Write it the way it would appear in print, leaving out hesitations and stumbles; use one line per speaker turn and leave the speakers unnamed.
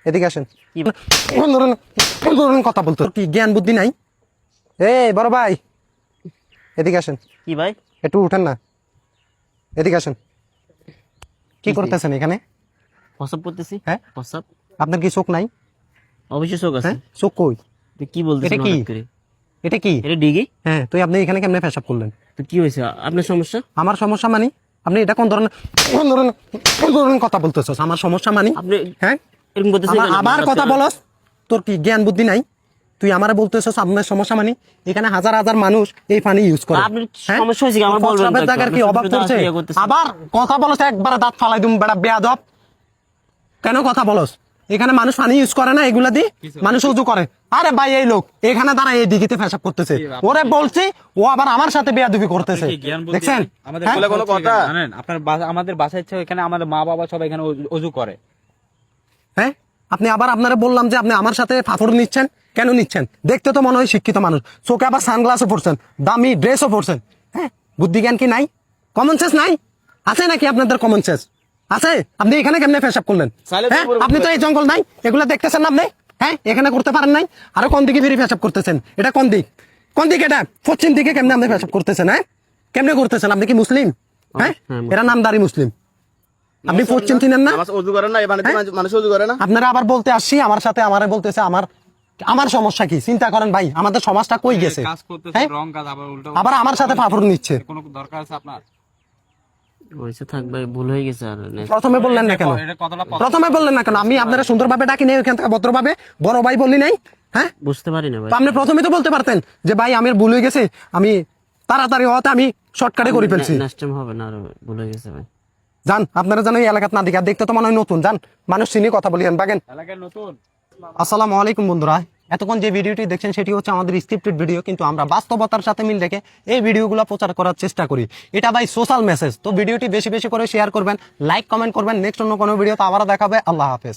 এদিকে আসেন। কোন ধরনের কথা বলতো, কি জ্ঞান বুদ্ধি নাই? বড় ভাই এদিকে আসেন।
কি ভাই?
একটু উঠেন না, এদিকে আসেন। কি করতেছেন এখানে?
প্রস্রাব করতেছি।
হ্যাঁ,
প্রস্রাব।
আপনার কি চোখ নাই?
অবশ্যই চোখ আছে।
হ্যাঁ, চোখ কই?
তুই কি বলতেছিস?
এটা কি?
হঠাৎ করে?
এটা কি?
এটা ডিগি।
হ্যাঁ, তুই আপনি এখানে কেমনে পেশাব করলেন?
তো কি হয়েছে? আপনার সমস্যা?
আমার সমস্যা মানে? আপনি এটা কোন ধরনের কথা বলতেছস? আমার সমস্যা মানে?
আপনি
হ্যাঁ,
এরকম করতেছেন কেন?
আবার কথা বলস? তোর কি জ্ঞান বুদ্ধি নাই? তুই আমারে বলতেছস আপনার সমস্যা মানে? এখানে হাজার হাজার মানুষ এই পানি ইউজ করে।
আপনার
হ্যাঁ?
সমস্যা হয়েছে কি? আমার বলবেন তো
প্রস্রাবের
একটু।
জায়গার কি
আপনি
অভাব
শুধু
করছে?
ইয়ে করতেছেন।
আবার কথা বলস, একবারে দাঁত ফালাই দুম বেড়া বেয়াদব। কেন কথা বলস? এখানে মানুষ পানি ইউজ করে না, এগুলা দিয়ে মানুষ উজু করে। আরে ভাই, এই লোক এখানে দাঁড়া এই দিঘিতে পেশাব করতেছে, ওরে বলছি, ও আবার আমার সাথে বেয়াদবি করতেছে। দেখছেন?
আমাদের
হ্যাঁ?
বলে কোনো কথা জানেন? আপনার আমাদের বাসায় হচ্ছে এখানে আমাদের মা বাবা সবাই এখানে অজু করে।
হ্যাঁ, আপনি আবার আপনারা বললাম যে আপনি আমার সাথে ফাফড় নিচ্ছেন, কেন নিচ্ছেন? দেখতে তো মনে হয় শিক্ষিত মানুষ, চোখে আবার সানগ্লাসও পরছেন, দামি ড্রেসও পরছেন। হ্যাঁ, বুদ্ধি জ্ঞান কি নাই? কমন সেন্স নাই? আছে নাকি আপনাদের কমন সেন্স? আছে? আপনি এখানে কেমনে পেশাব করলেন? হ্যাঁ, আপনি তো এই জঙ্গল নাই, এগুলো দেখতেছেন না আপনি? হ্যাঁ, এখানে করতে পারেন নাই? আরো কোন দিকে ফিরে পেশাব করতেছেন? এটা কোন দিক? কোন দিক এটা? পশ্চিম দিকে কেমনে আপনি পেশাব করতেছেন? হ্যাঁ, কেমনে করতেছেন? আপনি কি মুসলিম? হ্যাঁ, এরা নামদারি মুসলিম। আপনি পশ্চিম চিনেন না?
অজু করে না, এখানে মানুষ অজু করে না।
আপনারা আবার বলতে আসছি আমার সাথে, আমারে বলতেছে আমার সমস্যা কি? চিন্তা করেন ভাই, আমাদের সমাজটা কই গেছে?
কাজ করতেছে
হ্যাঁ?
রং কাজ, আবার উল্টো
আবার আমার সাথে ফাফড় নিচ্ছে।
কোনো দরকার আছে আপনার?
হয়েছে, থাক ভাই, ভুল হয়ে গেছে। আর
প্রথমে বললেন না কেন?
এটা কথাটা
প্রথমে বললেন না কেন? আমি আপনারা সুন্দরভাবে ডাকি নাই, ওইখান থেকে ভদ্রভাবে বড় ভাই বলি নাই? হ্যাঁ,
বুঝতে পারি না ভাই।
তো আপনি প্রথমে তো বলতে পারতেন যে ভাই আমার ভুল হয়ে গেছে, আমি তাড়াতাড়ি হওয়াতে আমি শর্টকাটে করে ফেলছি।
নেক্সট টাইম হবে না, আর ভুল হয়ে গেছে ভাই।
যান, আপনারা জানেন এই এলাকাত না দিকে, আর দেখতে তো মনে হয় নতুন। যান, মানুষ চিনি কথা বলিয়েন, বাগেন।
এলাকায় নতুন।
আসসালামু আলাইকুম বন্ধুরা, এতক্ষণ যে ভিডিওটি দেখছেন সেটি হচ্ছে আমাদের স্ক্রিপ্টেড ভিডিও, কিন্তু আমরা বাস্তবতার সাথে মিল রেখে এই ভিডিওগুলো প্রচার করার চেষ্টা করি। এটা ভাই সোশ্যাল মেসেজ, তো ভিডিওটি বেশি বেশি করে শেয়ার করবেন, লাইক কমেন্ট করবেন। নেক্সট অন্য কোনো ভিডিওতে আবার দেখাবে। আল্লাহ হাফেজ।